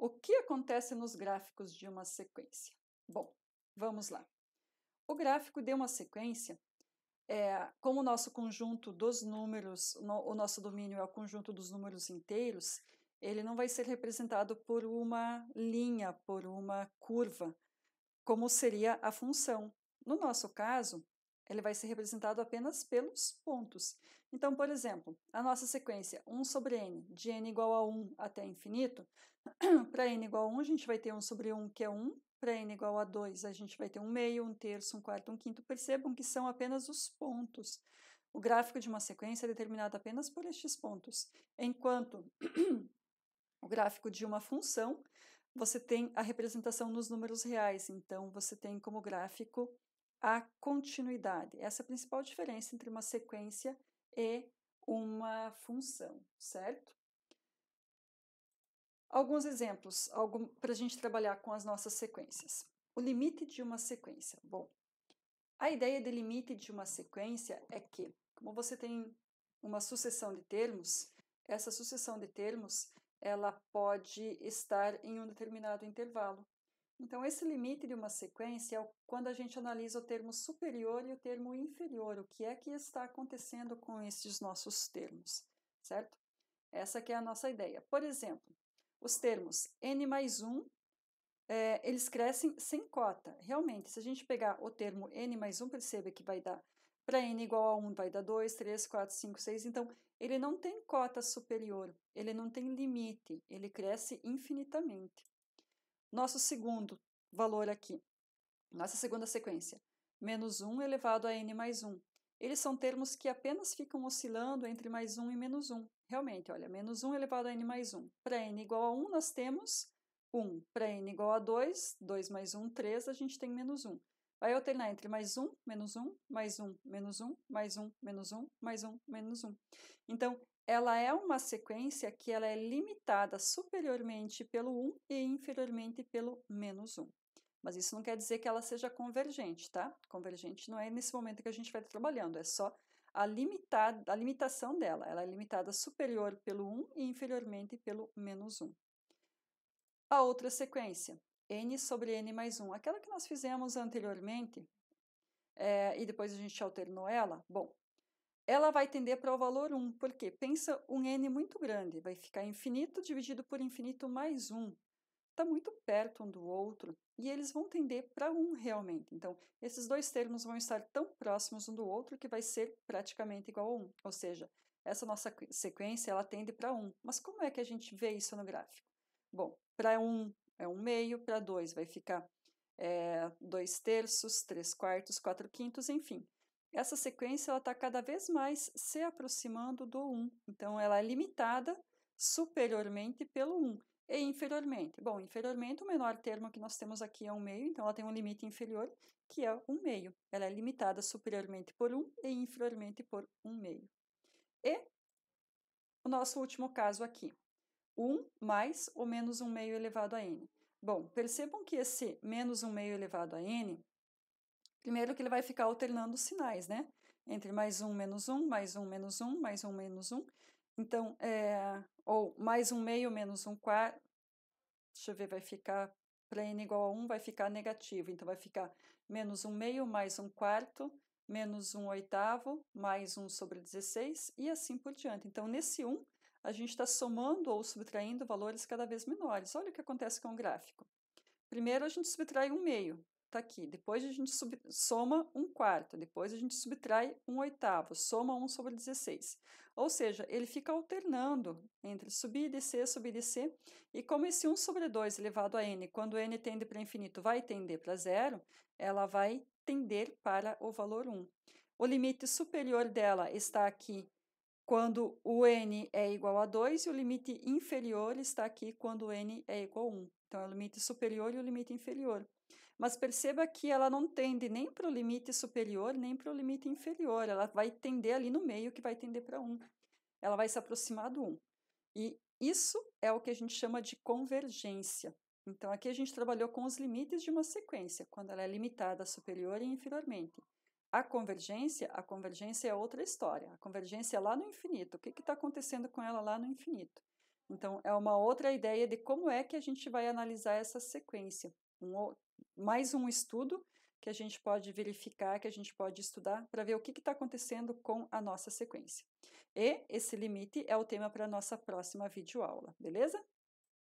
O que acontece nos gráficos de uma sequência? Bom, vamos lá. O gráfico de uma sequência, como o nosso conjunto dos números, o nosso domínio é o conjunto dos números inteiros, ele não vai ser representado por uma linha, por uma curva, como seria a função. No nosso caso, ele vai ser representado apenas pelos pontos. Então, por exemplo, a nossa sequência 1 sobre n, de n igual a 1 até infinito, para n igual a 1, a gente vai ter 1 sobre 1, que é 1. Para n igual a 2, a gente vai ter 1 meio, 1 terço, 1 quarto, 1 quinto. Percebam que são apenas os pontos. O gráfico de uma sequência é determinado apenas por estes pontos. Enquanto o gráfico de uma função, você tem a representação nos números reais. Então, você tem como gráfico a continuidade. Essa é a principal diferença entre uma sequência e uma função, certo? Alguns exemplos para a gente trabalhar com as nossas sequências. O limite de uma sequência. Bom, a ideia de limite de uma sequência é que, como você tem uma sucessão de termos, essa sucessão de termos ela pode estar em um determinado intervalo. Então, esse limite de uma sequência é quando a gente analisa o termo superior e o termo inferior, o que é que está acontecendo com esses nossos termos, certo? Essa que é a nossa ideia. Por exemplo, os termos n mais 1, eles crescem sem cota. Realmente, se a gente pegar o termo n mais 1, perceba que vai dar, para n igual a 1, vai dar 2, 3, 4, 5, 6. Então, ele não tem cota superior, ele não tem limite, ele cresce infinitamente. Nosso segundo valor aqui, nossa segunda sequência, menos 1 elevado a n mais 1. Eles são termos que apenas ficam oscilando entre mais 1 e menos 1. Realmente, olha, menos 1 elevado a n mais 1. Para n igual a 1, nós temos 1. Para n igual a 2, 2 mais 1, 3, a gente tem menos 1. Vai alternar entre mais 1, menos 1, mais 1, menos 1, mais 1, menos 1, mais 1, menos 1. Então, ela é uma sequência que ela é limitada superiormente pelo 1 e inferiormente pelo menos 1. Mas isso não quer dizer que ela seja convergente, tá? Convergente não é nesse momento que a gente vai estar trabalhando, é só a limitação dela. Ela é limitada superior pelo 1 e inferiormente pelo menos 1. A outra sequência, n sobre n mais 1, aquela que nós fizemos anteriormente, e depois a gente alternou ela, bom, ela vai tender para o valor 1, porque pensa um n muito grande, vai ficar infinito dividido por infinito mais 1. Está muito perto um do outro e eles vão tender para 1 realmente. Então, esses dois termos vão estar tão próximos um do outro que vai ser praticamente igual a 1. Ou seja, essa nossa sequência ela tende para 1. Mas como é que a gente vê isso no gráfico? Bom, para 1 é 1 meio, para 2 vai ficar 2 terços, 3 quartos, 4 quintos, enfim. Essa sequência está cada vez mais se aproximando do 1. Então, ela é limitada superiormente pelo 1. E inferiormente? Bom, inferiormente, o menor termo que nós temos aqui é 1 meio, então ela tem um limite inferior, que é 1 meio. Ela é limitada superiormente por 1 e inferiormente por 1 meio. E o nosso último caso aqui, 1 mais ou menos 1 meio elevado a n. Bom, percebam que esse menos 1 meio elevado a n, primeiro que ele vai ficar alternando os sinais, né? Entre mais 1, menos 1, mais 1, menos 1, mais 1, menos 1. Então, ou mais 1 meio menos 1 quarto, deixa eu ver, vai ficar, para n igual a 1, vai ficar negativo. Então, vai ficar menos 1 meio mais 1 quarto, menos 1 oitavo, mais 1 sobre 16, e assim por diante. Então, nesse 1, a gente está somando ou subtraindo valores cada vez menores. Olha o que acontece com o gráfico. Primeiro, a gente subtrai 1 meio. Está aqui. Depois a gente soma 1 quarto, depois a gente subtrai 1 oitavo, soma 1 sobre 16. Ou seja, ele fica alternando entre subir e descer, e como esse 1 sobre 2 elevado a n, quando n tende para infinito, vai tender para zero, ela vai tender para o valor 1. O limite superior dela está aqui quando o n é igual a 2, e o limite inferior está aqui quando o n é igual a 1. Então, é o limite superior e o limite inferior. Mas perceba que ela não tende nem para o limite superior, nem para o limite inferior. Ela vai tender ali no meio, que vai tender para 1. Ela vai se aproximar do 1. E isso é o que a gente chama de convergência. Então, aqui a gente trabalhou com os limites de uma sequência, quando ela é limitada superior e inferiormente. A convergência é outra história. A convergência é lá no infinito. O que está acontecendo com ela lá no infinito? Então, é uma outra ideia de como é que a gente vai analisar essa sequência. Mais um estudo que a gente pode verificar, que a gente pode estudar para ver o que está acontecendo com a nossa sequência. E esse limite é o tema para a nossa próxima videoaula, beleza?